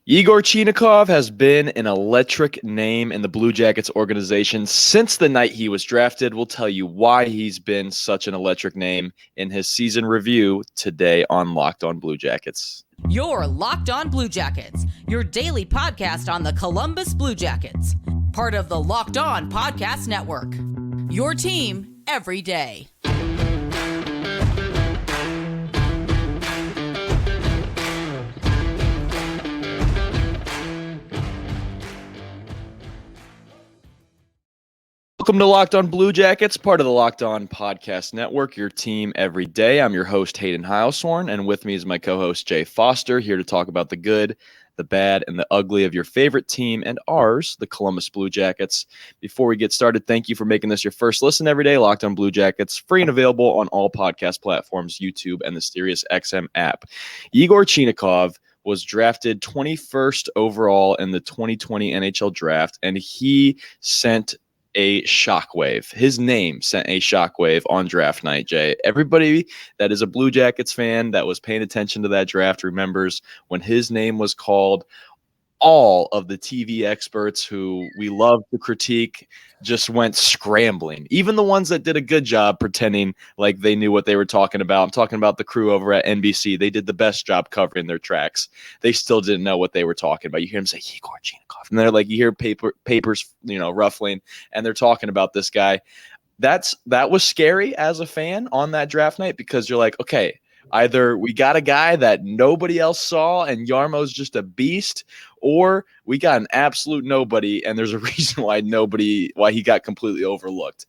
Yegor Chinakhov has been an electric name in the Blue Jackets organization since the night he was drafted. We'll tell you why he's been such an electric name in his season review today on Locked On Blue Jackets. You're Locked On Blue Jackets, your daily podcast on the Columbus Blue Jackets, part of the Locked On Podcast Network. Your team every day. Welcome to Locked On Blue Jackets, part of the Locked On Podcast Network, your team every day. I'm your host, Hayden Heilshorn, and with me is my co-host, Jay Foster, here to talk about the good, the bad, and the ugly of your favorite team and ours, the Columbus Blue Jackets. Before we get started, thank you for making this your first listen every day. Locked On Blue Jackets, free and available on all podcast platforms, YouTube, and the SiriusXM app. Yegor Chinakhov was drafted 21st overall in the 2020 NHL Draft, and he sent a shockwave. His name sent a shockwave on draft night, Jay. Everybody that is a Blue Jackets fan that was paying attention to that draft remembers when his name was called. All of the TV experts who we love to critique just went scrambling. Even the ones that did a good job pretending like they knew what they were talking about. I'm talking about the crew over at NBC. They did the best job covering their tracks. They still didn't know what they were talking about. You hear them say, Yegor Chinakhov. And they're like, you hear papers, ruffling, and they're talking about this guy. That was scary as a fan on that draft night because you're like, okay, either we got a guy that nobody else saw and Yarmo's just a beast, or we got an absolute nobody and there's a reason why he got completely overlooked.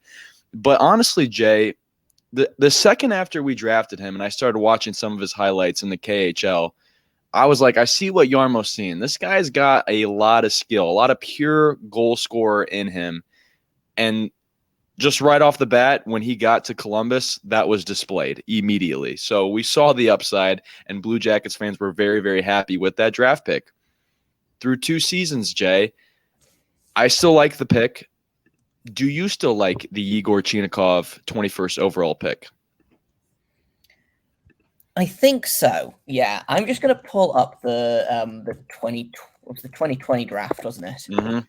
But honestly, Jay, the second after we drafted him and I started watching some of his highlights in the KHL, I was like, I see what Yarmo's seeing. This guy's got a lot of skill, a lot of pure goal scorer in him. And just right off the bat, when he got to Columbus, that was displayed immediately. So we saw the upside, and Blue Jackets fans were very, very happy with that draft pick. Through 2 seasons, Jay, I still like the pick. Do you still like the Yegor Chinakhov 21st overall pick? I think so. Yeah, I'm just going to pull up the 2020 draft, wasn't it? Mm-hmm.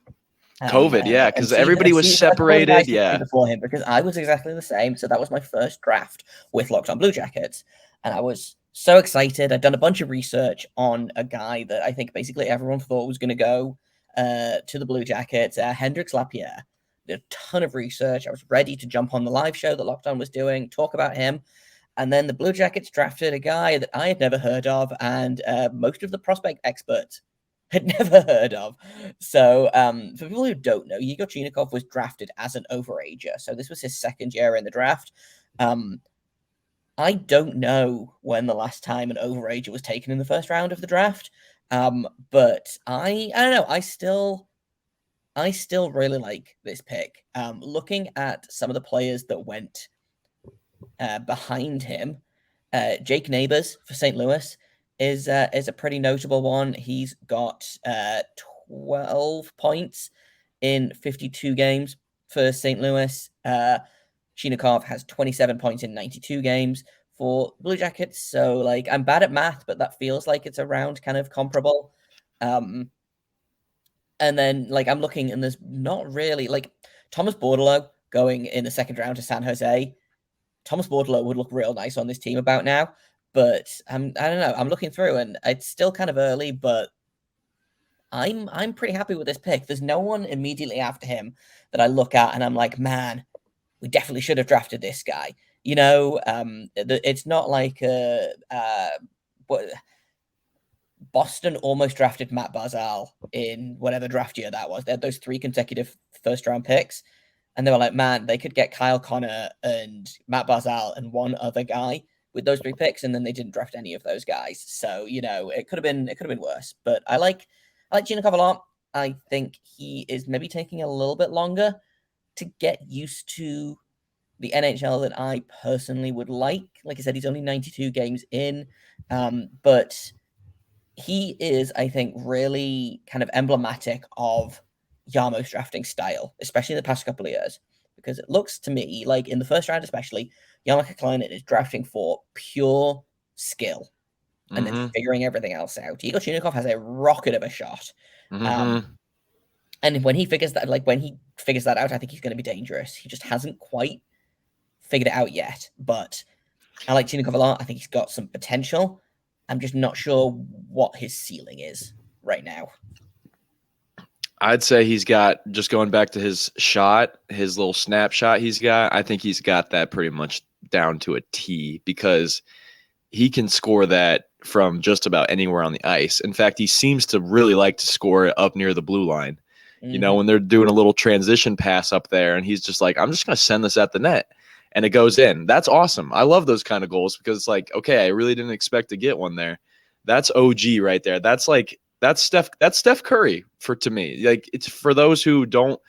COVID, yeah, because everybody was separated. Yeah, before him, because I was exactly the same. So that was my first draft with Locked On Blue Jackets, and I was so excited. I'd done a bunch of research on a guy that I think basically everyone thought was going to go to the Blue Jackets, Hendrix Lapierre. Did a ton of research. I was ready to jump on the live show that Locked On was doing, talk about him. And then the Blue Jackets drafted a guy that I had never heard of, and most of the prospect experts had never heard of. So for people who don't know, Yegor Chinakhov was drafted as an overager. So this was his second year in the draft. I don't know when the last time an overager was taken in the first round of the draft. But I don't know. I still really like this pick. Looking at some of the players that went behind him, Jake Neighbors for St. Louis is a pretty notable one. He's got 12 points in 52 games for St. Louis. Chinakhov has 27 points in 92 games for Blue Jackets. So, like, I'm bad at math, but that feels like it's around kind of comparable. And then, like, I'm looking, and there's not really, like, Thomas Bordeleau going in the second round to San Jose. Thomas Bordeleau would look real nice on this team about now. But I don't know. I'm looking through, and it's still kind of early, but I'm pretty happy with this pick. There's no one immediately after him that I look at and I'm like, man, we definitely should have drafted this guy. It's not like Boston almost drafted Matt Barzal in whatever draft year that was. They had those 3 consecutive first-round picks, and they were like, man, they could get Kyle Connor and Matt Barzal and one other guy with those 3 picks, and then they didn't draft any of those guys. So, it could have been worse. But I like Chinakhov a lot. I think he is maybe taking a little bit longer to get used to the NHL that I personally would like. Like I said, he's only 92 games in, but he is, I think, really kind of emblematic of Yarmo's drafting style, especially in the past couple of years. Because it looks to me like in the first round, especially, Jarmo Kekalainen is drafting for pure skill. and then Mm-hmm. figuring everything else out. Yegor Chinakhov has a rocket of a shot. Mm-hmm. And when he figures that out, I think he's going to be dangerous. He just hasn't quite figured it out yet. But I like Chinakhov a lot. I think he's got some potential. I'm just not sure what his ceiling is right now. I'd say he's got, just going back to his shot, his little snapshot he's got, I think he's got that pretty much down to a T, because he can score that from just about anywhere on the ice. In fact, he seems to really like to score it up near the blue line. You know, when they're doing a little transition pass up there, and he's just like, I'm just going to send this at the net, and it goes in. That's awesome. I love those kind of goals, because it's like, okay, I really didn't expect to get one there. That's OG right there. That's Steph Curry to me. Like, it's for those who don't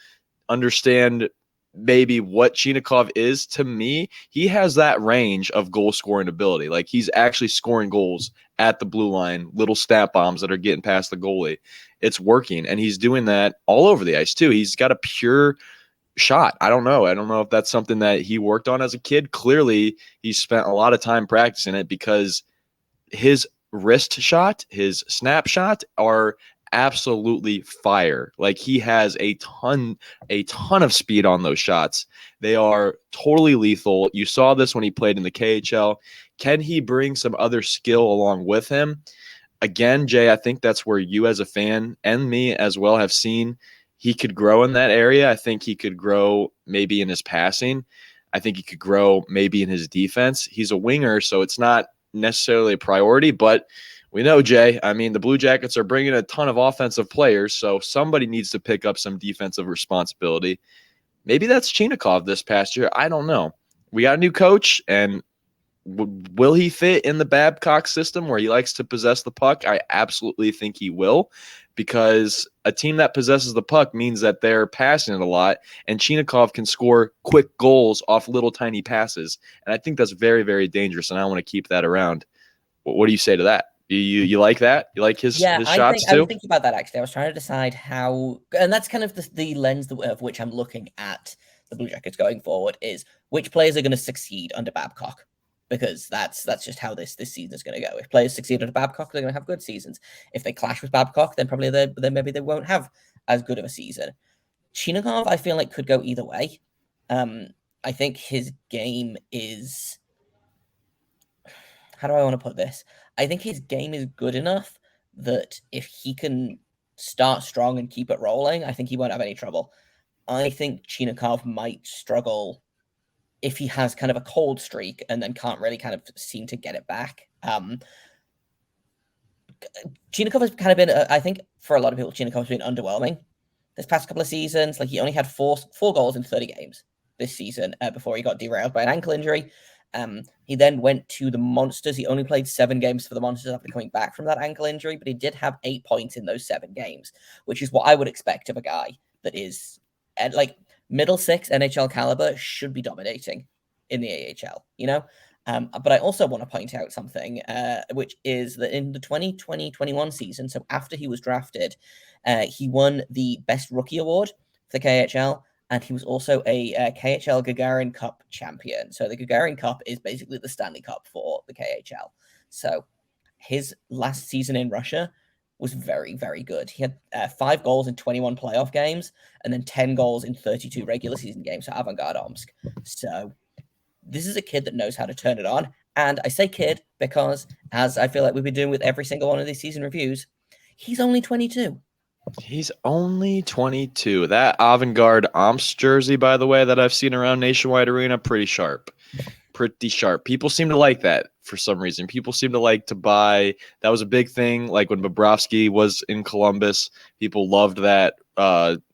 understand maybe what Chinakhov is. To me, he has that range of goal scoring ability. Like, he's actually scoring goals at the blue line, little stat bombs that are getting past the goalie. It's working, and he's doing that all over the ice too. He's got a pure shot. I don't know if that's something that he worked on as a kid. Clearly, he spent a lot of time practicing it, because his wrist shot, his snapshot are absolutely fire. Like, he has a ton of speed on those shots. They are totally lethal. You saw this when he played in the KHL. Can he bring some other skill along with him? Again, Jay, I think that's where you as a fan, and me as well, have seen he could grow in that area. I think he could grow maybe in his passing. I think he could grow maybe in his defense. He's a winger, so it's not necessarily a priority, but we know, Jay, I mean, the Blue Jackets are bringing a ton of offensive players, so somebody needs to pick up some defensive responsibility. Maybe that's Chinakhov this past year. I don't know. We got a new coach, and will he fit in the Babcock system where he likes to possess the puck? I absolutely think he will, because a team that possesses the puck means that they're passing it a lot, and Chinakhov can score quick goals off little tiny passes. And I think that's very, very dangerous, and I want to keep that around. What do you say to that? You like that? You like his shots too? I was thinking about that, actually. I was trying to decide how, and that's kind of the lens of which I'm looking at the Blue Jackets going forward, is which players are going to succeed under Babcock. Because that's just how this season is going to go. If players succeed under Babcock, they're going to have good seasons. If they clash with Babcock, then probably maybe they won't have as good of a season. Chinakhov, I feel like, could go either way. I think his game is, how do I want to put this? I think his game is good enough that if he can start strong and keep it rolling, I think he won't have any trouble. I think Chinakhov might struggle if he has kind of a cold streak and then can't really kind of seem to get it back. Chinakhov has kind of been, I think for a lot of people, Chinakhov has been underwhelming this past couple of seasons. Like, he only had four goals in 30 games this season before he got derailed by an ankle injury. He then went to the Monsters. He only played 7 games for the Monsters after coming back from that ankle injury, but he did have 8 points in those 7 games, which is what I would expect of a guy that is like middle six NHL caliber should be dominating in the AHL, you know? But I also want to point out something, which is that in the 2020-21 season, so after he was drafted, he won the Best Rookie Award for the KHL, and he was also a KHL Gagarin Cup champion. So the Gagarin Cup is basically the Stanley Cup for the KHL. So his last season in Russia was very, very good. He had 5 goals in 21 playoff games, and then 10 goals in 32 regular season games for Avangard Omsk. So this is a kid that knows how to turn it on. And I say kid because, as I feel like we've been doing with every single one of these season reviews, he's only 22. He's only 22. That Avangard Omsk jersey, by the way, that I've seen around Nationwide Arena, pretty sharp. Pretty sharp. People seem to like that for some reason. People seem to like to buy. That was a big thing. Like when Bobrovsky was in Columbus, people loved that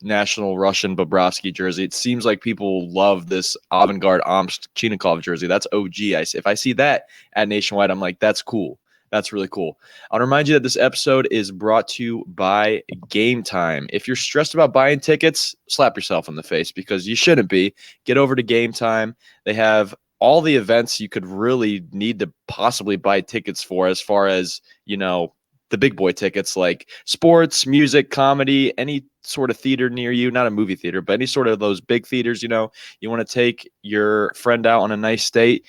national Russian Bobrovsky jersey. It seems like people love this Avangard Omsk Chinakhov jersey. That's OG. If I see that at Nationwide, I'm like, that's cool. That's really cool. I'll remind you that this episode is brought to you by Gametime. If you're stressed about buying tickets, slap yourself in the face, because you shouldn't be. Get over to Gametime. They have all the events you could really need to possibly buy tickets for, as far as, you know, the big boy tickets like sports, music, comedy, any sort of theater near you, not a movie theater, but any sort of those big theaters, you know, you want to take your friend out on a nice date.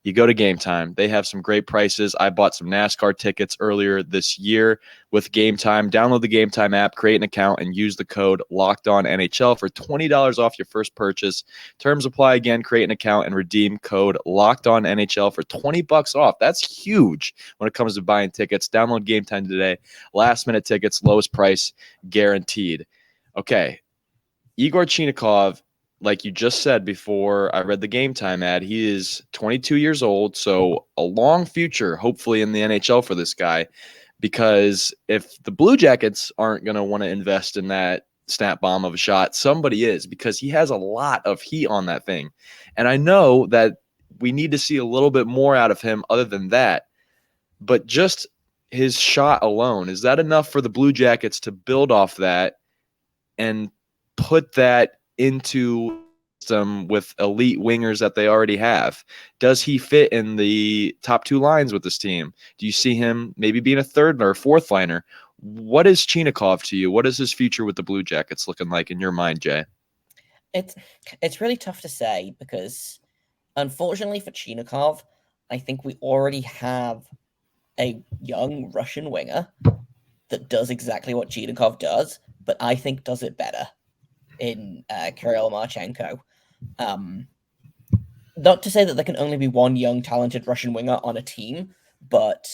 you go to Gametime. They have some great prices. I bought some NASCAR tickets earlier this year with Gametime. Download the Gametime app, create an account, and use the code LOCKEDONNHL for $20 off your first purchase. Terms apply again. Create an account and redeem code LOCKEDONNHL for $20 off. That's huge when it comes to buying tickets. Download Gametime today. Last-minute tickets, lowest price guaranteed. Okay, Yegor Chinakhov, like you just said before I read the Gametime ad, he is 22 years old, so a long future, hopefully, in the NHL for this guy, because if the Blue Jackets aren't going to want to invest in that snap bomb of a shot, somebody is, because he has a lot of heat on that thing. And I know that we need to see a little bit more out of him other than that, but just his shot alone, is that enough for the Blue Jackets to build off that and put that into them with elite wingers that they already have? Does he fit in the top two lines with this team? Do you see him maybe being a third or fourth liner? What is Chinakhov to you? What is his future with the Blue Jackets looking like in your mind, Jay? It's really tough to say because, unfortunately for Chinakhov, I think we already have a young Russian winger that does exactly what Chinakhov does, but I think does it better in Kirill Marchenko. Not to say that there can only be one young, talented Russian winger on a team, but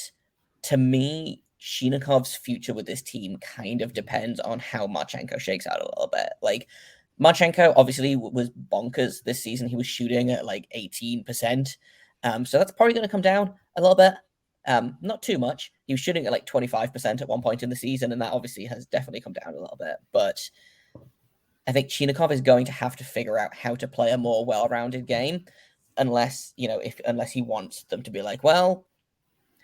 to me, Chinakhov's future with this team kind of depends on how Marchenko shakes out a little bit. Like, Marchenko obviously was bonkers this season. He was shooting at like 18%. So that's probably going to come down a little bit. Not too much. He was shooting at like 25% at one point in the season, and that obviously has definitely come down a little bit. But I think Chinakhov is going to have to figure out how to play a more well-rounded game, unless he wants them to be like, well,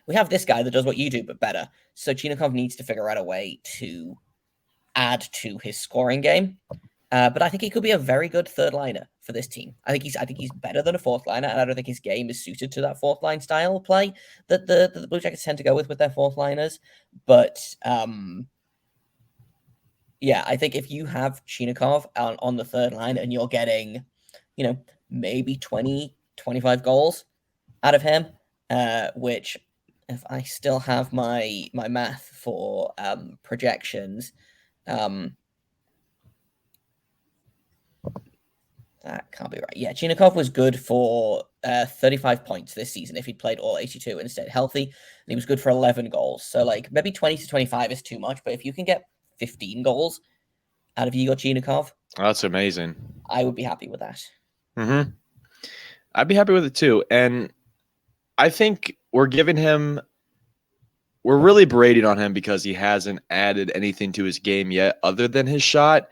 we have this guy that does what you do, but better. So Chinakhov needs to figure out a way to add to his scoring game. But I think he could be a very good third liner for this team. I think he's better than a fourth liner, and I don't think his game is suited to that fourth line style of play that the Blue Jackets tend to go with their fourth liners. But yeah, I think if you have Chinakhov on the third line and you're getting, maybe 20, 25 goals out of him, which if I still have my math for projections, that can't be right. Yeah, Chinakhov was good for 35 points this season if he'd played all 82 and stayed healthy, and he was good for 11 goals. So like maybe 20 to 25 is too much, but if you can get 15 goals out of Yegor Chinakhov, that's amazing. I would be happy with that. Mm-hmm. I'd be happy with it too. And I think we're really berating on him because he hasn't added anything to his game yet other than his shot.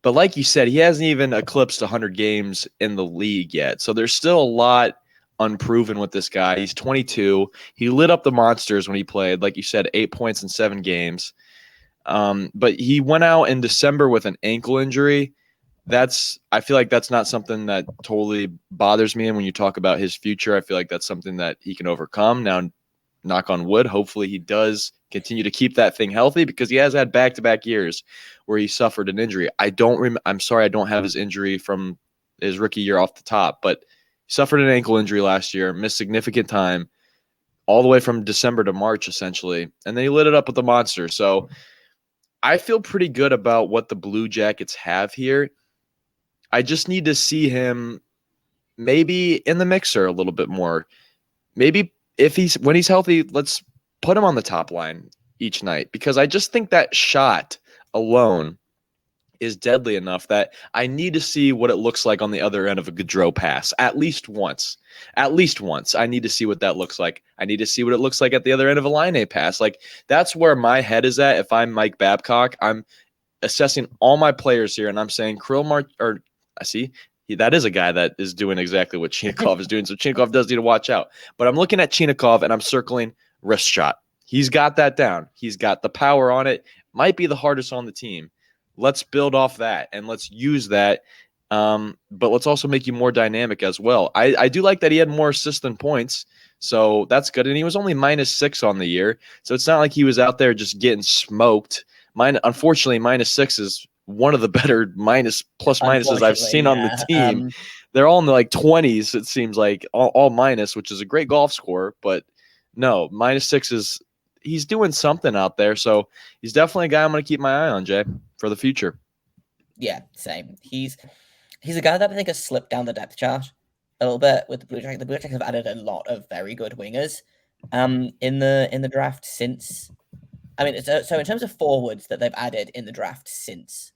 But like you said, he hasn't even eclipsed 100 games in the league yet. So there's still a lot unproven with this guy. He's 22. He lit up the Monsters when he played, like you said, 8 points in 7 games. But he went out in December with an ankle injury. I feel like that's not something that totally bothers me. And when you talk about his future, I feel like that's something that he can overcome. Now, knock on wood, hopefully he does continue to keep that thing healthy, because he has had back-to-back years where he suffered an injury. I'm sorry I don't have his injury from his rookie year off the top, but he suffered an ankle injury last year, missed significant time, all the way from December to March, essentially. And then he lit it up with the Monsters. So I feel pretty good about what the Blue Jackets have here. I just need to see him maybe in the mixer a little bit more. Maybe when he's healthy, let's put him on the top line each night, because I just think that shot alone is deadly enough that I need to see what it looks like on the other end of a Gaudreau pass at least once. At least once. I need to see what that looks like. I need to see what it looks like at the other end of a Line pass. Like, that's where my head is at. If I'm Mike Babcock, I'm assessing all my players here, and I'm saying that is a guy that is doing exactly what Chinakhov is doing. So Chinakhov does need to watch out. But I'm looking at Chinakhov and I'm circling wrist shot. He's got that down. He's got the power on it. Might be the hardest on the team. Let's build off that and let's use that. But let's also make you more dynamic as well. I do like that he had more assists than points. So that's good. And he was only -6 on the year. So it's not like he was out there just getting smoked. Unfortunately, -6 is one of the better plus minuses I've seen on the team. They're all in the like 20s, it seems like, all minus, which is a great golf score. But no, -6 he's doing something out there. So he's definitely a guy I'm going to keep my eye on, Jay, for the future. Yeah, same. He's a guy that I think has slipped down the depth chart a little bit with the Blue Jackets. The Blue Jackets have added a lot of very good wingers in the draft since. I mean, so in terms of forwards that they've added in the draft since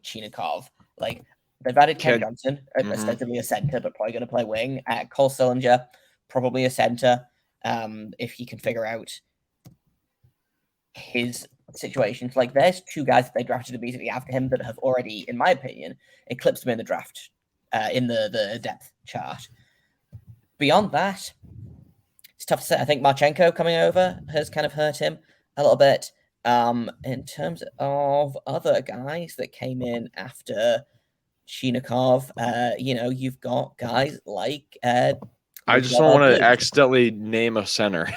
Chinakhov, like they've added Ken Johnson, ostensibly a center, but probably going to play wing. Cole Sillinger, probably a center, if he can figure out his situations. Like there's two guys that they drafted immediately after him that have already, in my opinion, eclipsed him in the draft, in the depth chart. Beyond that, it's tough to say. I think Marchenko coming over has kind of hurt him a little bit. In terms of other guys that came in after Chinakhov, you've got guys like I just don't want to accidentally name a center.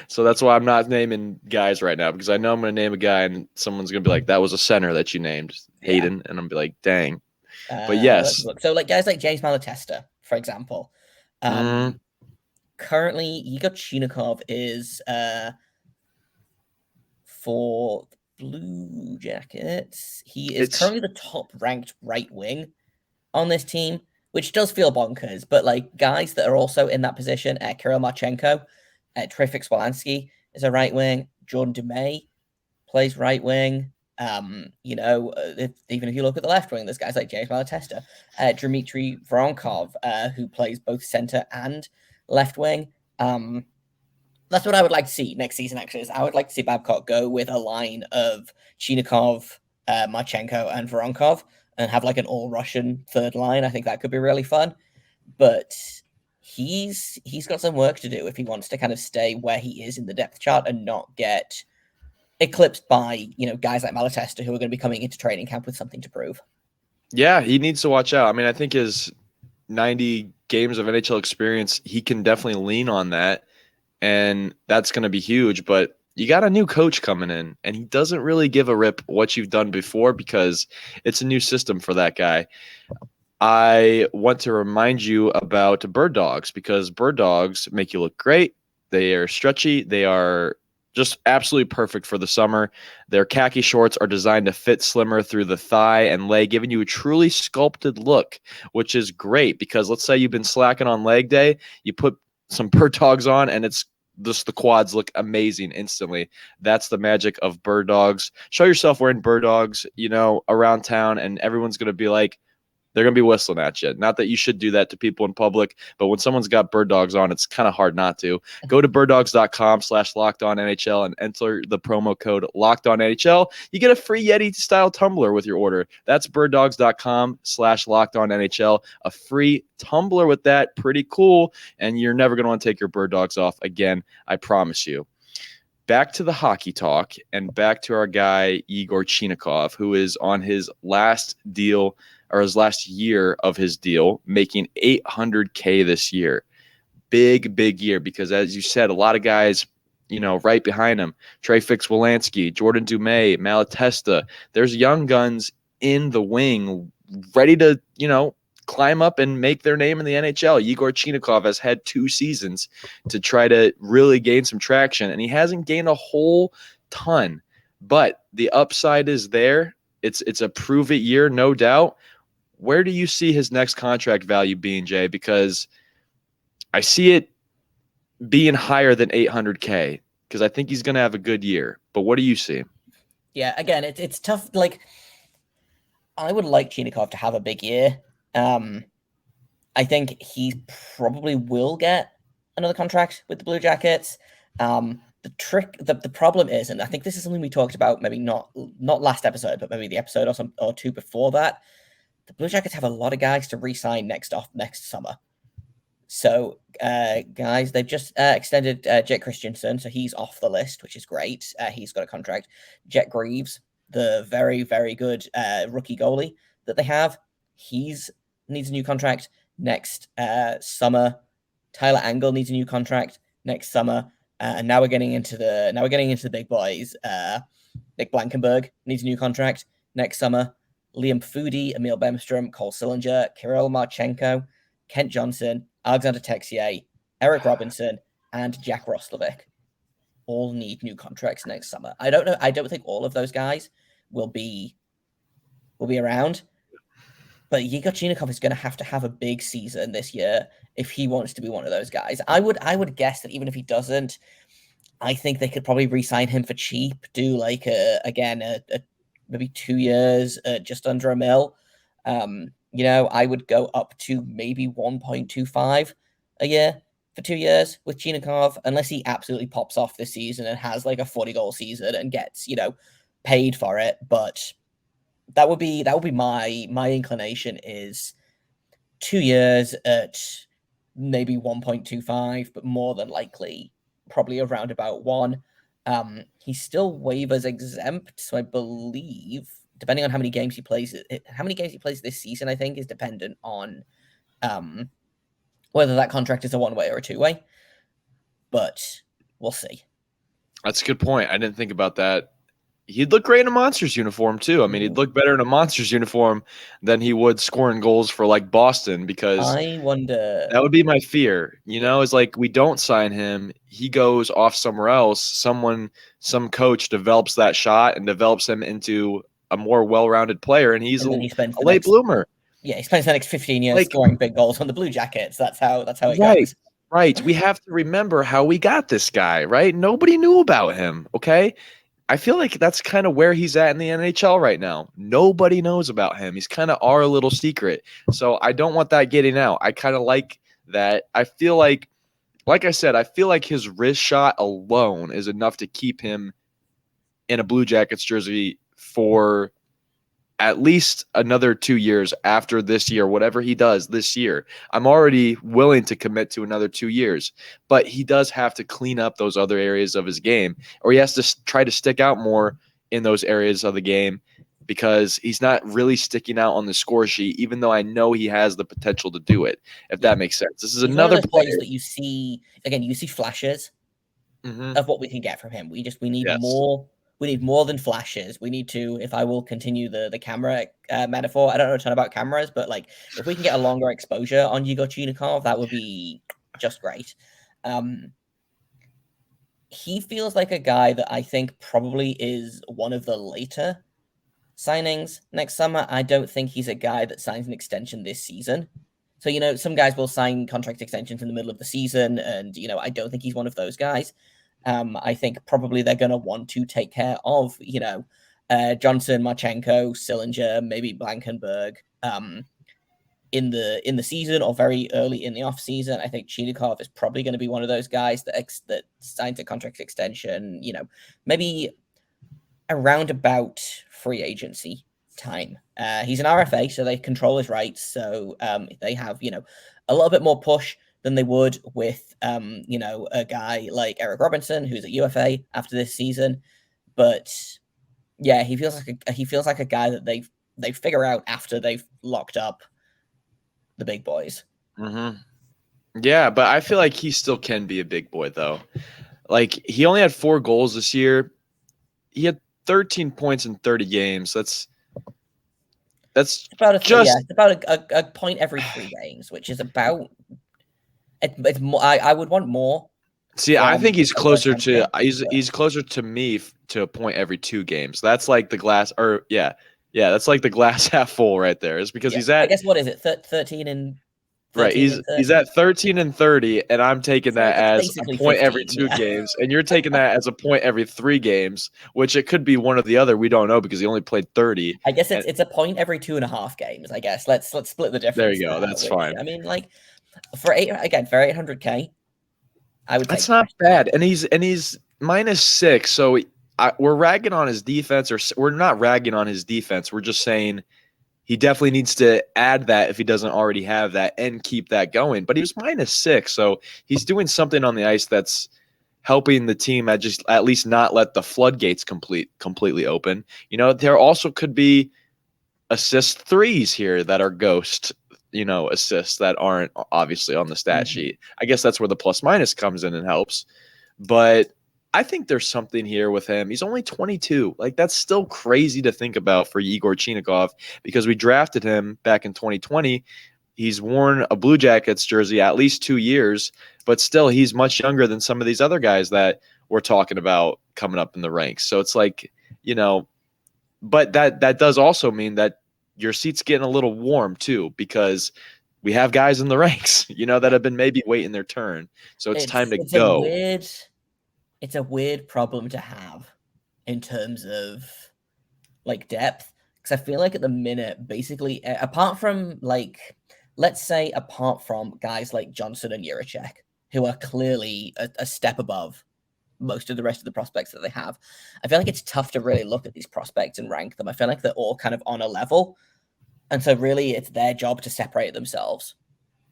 So that's why I'm not naming guys right now, because I know I'm going to name a guy and someone's going to be like, that was a center that you named, Hayden. And I'm going to be like, dang. But yes. So like guys like James Malatesta, for example. Currently, Yegor Chinakhov is for Blue Jackets. He is currently the top ranked right wing on this team, which does feel bonkers. But like guys that are also in that position, Kirill Marchenko, Trifik Swalansky is a right wing. Jordan Dumais plays right wing. Even if you look at the left wing, there's guys like James Malatesta, Dmitry Voronkov, who plays both center and left wing. That's what I would like to see next season, actually. Is I would like to see Babcock go with a line of Chinakhov, Marchenko, and Voronkov, and have like an all-Russian third line. I think that could be really fun. But he's got some work to do if he wants to kind of stay where he is in the depth chart and not get eclipsed by, guys like Malatesta who are going to be coming into training camp with something to prove. Yeah, he needs to watch out. I mean, I think his 90 games of NHL experience, he can definitely lean on that. And that's going to be huge. But you got a new coach coming in, and he doesn't really give a rip what you've done before because it's a new system for that guy. I want to remind you about Birddogs, because Birddogs make you look great. They are stretchy. They are just absolutely perfect for the summer. Their khaki shorts are designed to fit slimmer through the thigh and leg, giving you a truly sculpted look, which is great because let's say you've been slacking on leg day, you put some Birddogs on, and it's just the quads look amazing instantly. That's the magic of Birddogs. Show yourself wearing Birddogs, around town, and everyone's going to be like, they're going to be whistling at you. Not that you should do that to people in public, but when someone's got Birddogs on, it's kind of hard not to. Go to birddogs.com/LockedOnNHL and enter the promo code LockedOnNHL. You get a free Yeti-style tumbler with your order. That's birddogs.com/LockedOnNHL. A free tumbler with that. Pretty cool. And you're never going to want to take your Birddogs off again. I promise you. Back to the hockey talk and back to our guy, Yegor Chinakhov, who is on his last deal, or his last year of his deal, making $800K this year. Big year, because as you said, a lot of guys, right behind him, Trifik Swalansky, Jordan Dumais, Malatesta, there's young guns in the wing ready to, climb up and make their name in the NHL. Yegor Chinakhov has had 2 seasons to try to really gain some traction, and he hasn't gained a whole ton, but the upside is there. It's a prove it year, no doubt. Where do you see his next contract value being, Jay? Because I see it being higher than $800K, because I think he's going to have a good year. But what do you see? Yeah, again, it's tough. Like, I would like Chinakhov to have a big year. I think he probably will get another contract with the Blue Jackets. The problem is, and I think this is something we talked about, maybe not last episode, but maybe the episode or two before that. The Blue Jackets have a lot of guys to re-sign next summer. So, guys, they've just extended Jake Christensen, so he's off the list, which is great. He's got a contract. Jet Greaves, the very, very good rookie goalie that they have, needs a new contract next summer. Tyler Angle needs a new contract next summer. And now we're getting into the big boys. Nick Blankenberg needs a new contract next summer. Liam Foodie, Emil Bemstrom, Cole Sillinger, Kirill Marchenko, Kent Johnson, Alexander Texier, Eric Robinson, and Jack Roslovic all need new contracts next summer. I don't know. I don't think all of those guys will be around. But Yegor Chinakhov is going to have a big season this year if he wants to be one of those guys. I would guess that even if he doesn't, I think they could probably re-sign him for cheap. Do like maybe 2 years, just under $1 million. I would go up to maybe 1.25 a year for 2 years with Chinakhov, unless he absolutely pops off this season and has like a 40-goal season and gets paid for it. But that would be my inclination is 2 years at maybe 1.25, but more than likely probably around about 1. He's still waivers exempt, so I believe depending on how many games he plays this season, I think is dependent on whether that contract is a one-way or a two-way. But we'll see. That's a good point. I didn't think about that. He'd look great in a Monsters uniform, too. I mean, he'd look better in a Monsters uniform than he would scoring goals for, like, Boston, because I wonder. That would be my fear, is like we don't sign him. He goes off somewhere else. Some coach develops that shot and develops him into a more well-rounded player, and he's a late bloomer. Yeah, he spends the next 15 years scoring big goals on the Blue Jackets. That's how it goes. Right. We have to remember how we got this guy, right? Nobody knew about him, okay? I feel like that's kind of where he's at in the NHL right now. Nobody knows about him. He's kind of our little secret. So I don't want that getting out. I kind of like that. I feel like I said, I feel like his wrist shot alone is enough to keep him in a Blue Jackets jersey for at least another 2 years after this year, whatever he does this year. I'm already willing to commit to another 2 years, but he does have to clean up those other areas of his game, or he has to try to stick out more in those areas of the game, because he's not really sticking out on the score sheet, even though I know he has the potential to do it, if that makes sense. This is another player that you see flashes of what we can get from him. We need more. We need more than flashes. We need to, if I will continue the camera metaphor, I don't know a ton about cameras, but like if we can get a longer exposure on Yegor Chinakhov, that would be just great. He feels like a guy that I think probably is one of the later signings next summer. I don't think he's a guy that signs an extension this season. So, some guys will sign contract extensions in the middle of the season, and, I don't think he's one of those guys. I think probably they're going to want to take care of, Johnson, Marchenko, Sillinger, maybe Blankenberg in the season or very early in the off season. I think Chinakhov is probably going to be one of those guys that signs a contract extension, maybe around about free agency time. He's an RFA, so they control his rights. So they have, a little bit more push than they would with, a guy like Eric Robinson, who's at UFA after this season. But yeah, he feels like a guy that they figure out after they've locked up the big boys. Mm-hmm. Yeah, but I feel like he still can be a big boy, though. Like, he only had 4 goals this year. He had 13 points in 30 games. That's about a point every 3 games, which is about. It's more. I would want more. See, I think he's closer to he's closer to me to a point every 2 games. That's like the glass, or that's like the glass half full right there. It's because he's at. I guess what is it? 13 and. Right, he's at 13 and 30, and I'm taking that as a point 15, every 2 games, and you're taking that as a point every 3 games, which it could be one or the other. We don't know because he only played 30. I guess it's a point every 2.5 games. I guess let's split the difference. There you go. That's fine. I mean, like for 800K, I would. That's not bad, and he's -6. So we're ragging on his defense, or we're not ragging on his defense. We're just saying. He definitely needs to add that if he doesn't already have that and keep that going. But he was -6, so he's doing something on the ice that's helping the team at least not let the floodgates completely open. There also could be assist threes here that are ghost, assists that aren't obviously on the stat sheet. I guess that's where the plus minus comes in and helps. But I think there's something here with him. He's only 22. Like, that's still crazy to think about for Yegor Chinakhov because we drafted him back in 2020. He's worn a Blue Jackets jersey at least 2 years, but still he's much younger than some of these other guys that we're talking about coming up in the ranks. So it's like, but that does also mean that your seat's getting a little warm too, because we have guys in the ranks, that have been maybe waiting their turn. So it's time to go. It's a weird problem to have in terms of like depth, because I feel like at the minute, basically, apart from guys like Johnson and Juracek, who are clearly a step above most of the rest of the prospects that they have, I feel like it's tough to really look at these prospects and rank them. I feel like they're all kind of on a level, and so really it's their job to separate themselves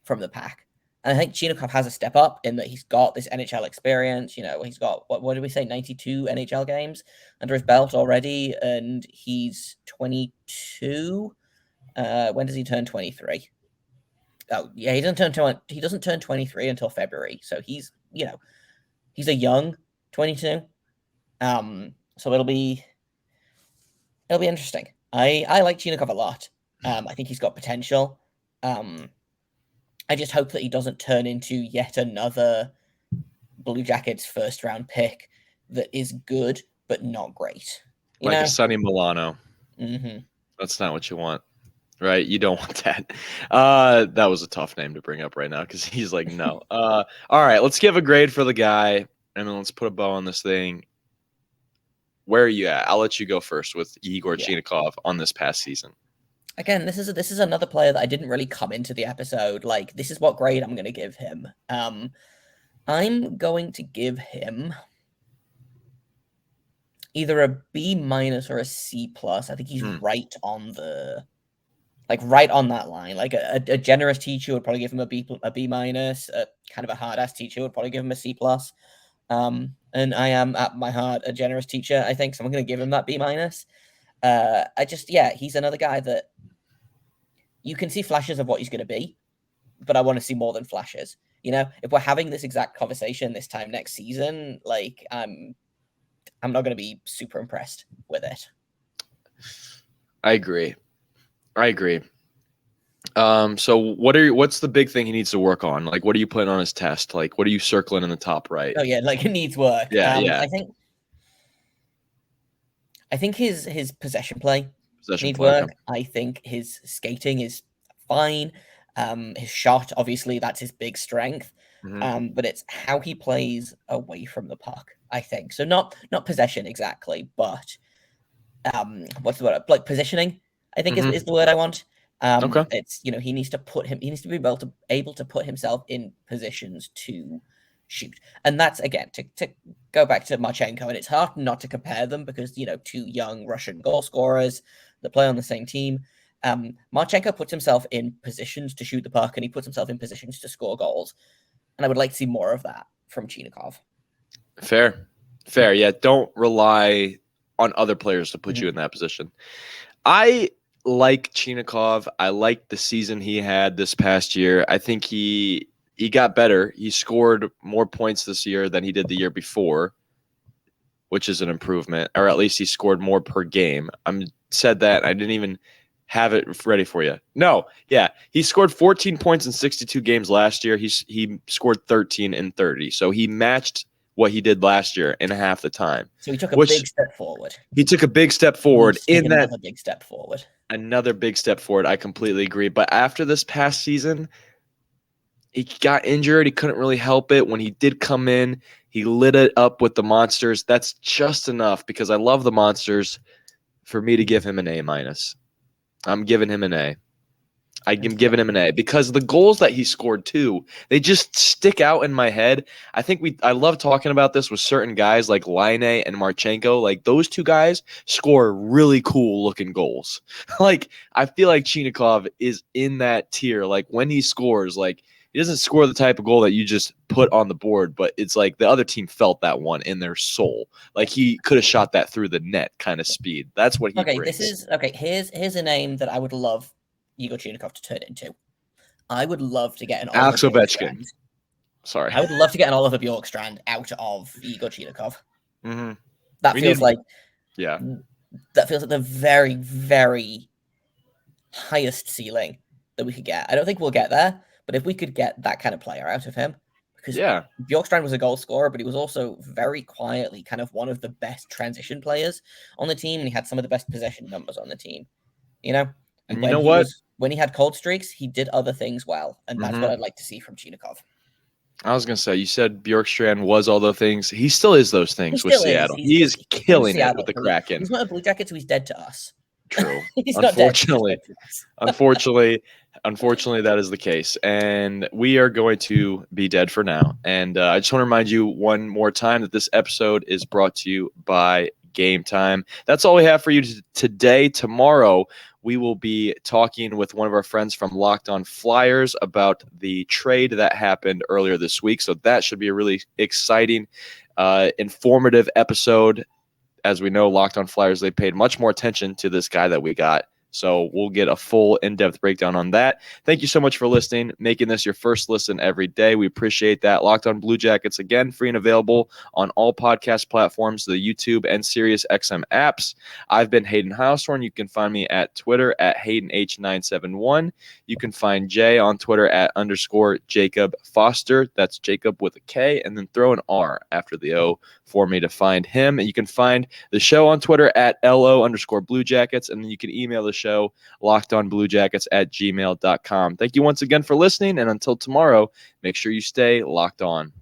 from the pack. And I think Chinakhov has a step up in that he's got this NHL experience. He's got, what did we say, 92 NHL games under his belt already, and he's 22. When does he turn 23? Oh, yeah, he doesn't turn 23 until February. So he's a young 22. So it'll be interesting. I like Chinakhov a lot. I think he's got potential. I just hope that he doesn't turn into yet another Blue Jackets first round pick that is good but not great. Like a Sonny Milano. Mm-hmm. That's not what you want, right? You don't want that. That was a tough name to bring up right now because he's like, no. All right, let's give a grade for the guy, and then let's put a bow on this thing. Where are you at? I'll let you go first with Yegor Chinakhov on this past season. Again, this is another player that I didn't really come into the episode. Like, this is what grade I'm going to give him. I'm going to give him either a B- or a C+. I think he's right on that line. Like a generous teacher would probably give him a B-. A kind of a hard ass teacher would probably give him a C+. And I am at my heart a generous teacher, I think, so I'm going to give him that B-. He's another guy that you can see flashes of what he's going to be, but I want to see more than flashes. If we're having this exact conversation this time next season, like I'm not going to be super impressed with it. I agree. So what's the big thing he needs to work on? Like, what are you putting on his test? Like, what are you circling in the top right? Oh yeah, like it needs work. Yeah. I think his possession play needs work. I think his skating is fine. His shot, obviously, that's his big strength. Mm-hmm. But it's how he plays away from the puck, I think. So not possession exactly, but what's the word? Like positioning, I think is the word I want. Okay. It's he needs to be able to put himself in positions to shoot. And that's, again, to go back to Marchenko, and it's hard not to compare them because, two young Russian goal scorers that play on the same team. Marchenko puts himself in positions to shoot the puck, and he puts himself in positions to score goals. And I would like to see more of that from Chinakhov. Fair. Yeah, don't rely on other players to put you in that position. I like Chinakhov. I like the season he had this past year. I think he got better. He scored more points this year than he did the year before, which is an improvement, or at least he scored more per game. Said that. I didn't even have it ready for you. No, yeah. He scored 14 points in 62 games last year. He scored 13 in 30. So he matched what he did last year in half the time. So he took a big step forward. He took a big step forward in that. Another big step forward. Another big step forward. I completely agree. But after this past season, he got injured. He couldn't really help it. When he did come in, he lit it up with the Monsters. That's just enough because I love the Monsters for me to give him an A-. I'm giving him an A. I'm giving him an A because the goals that he scored too, they just stick out in my head. I love talking about this with certain guys like Laine and Marchenko. Like those two guys score really cool looking goals. Like I feel like Chinakhov is in that tier. Like when he scores, like he doesn't score the type of goal that you just put on the board, but it's like the other team felt that one in their soul. Like he could have shot that through the net kind of speed. That's what he brings. Here's a name that I would love Yegor Chinakhov to turn into. I would love to get an Alex Ovechkin. Sorry. I would love to get an Oliver Bjorkstrand out of Yegor Chinakhov. Mm-hmm. That feels like the very, very highest ceiling that we could get. I don't think we'll get there, but if we could get that kind of player out of him, because Bjorkstrand was a goal scorer, but he was also very quietly kind of one of the best transition players on the team, and he had some of the best possession numbers on the team. And you know what? When he had cold streaks, he did other things well, and that's what I'd like to see from Chinakhov. I was going to say, you said Bjorkstrand was all those things. He still is those things with Seattle. He is killing it with the Kraken. He's not a Blue Jacket, so he's dead to us. True. Unfortunately, that is the case. And we are going to be dead for now. And I just want to remind you one more time that this episode is brought to you by Gametime. That's all we have for you today. Tomorrow, we will be talking with one of our friends from Locked On Flyers about the trade that happened earlier this week. So that should be a really exciting, informative episode. As we know, Locked On Flyers, they paid much more attention to this guy that we got. So we'll get a full in-depth breakdown on that. Thank you so much for listening, making this your first listen every day. We appreciate that. Locked On Blue Jackets, again, free and available on all podcast platforms, the YouTube and Sirius XM apps. I've been Hayden Heilshorn. You can find me at Twitter at HaydenH971. You can find Jay on Twitter at _Jacob Foster. That's Jacob with a K, and then throw an R after the O for me to find him. And you can find the show on Twitter at LO_Blue Jackets, and then you can email the show lockedonbluejackets@gmail.com. Thank you once again for listening, and until tomorrow, make sure you stay locked on.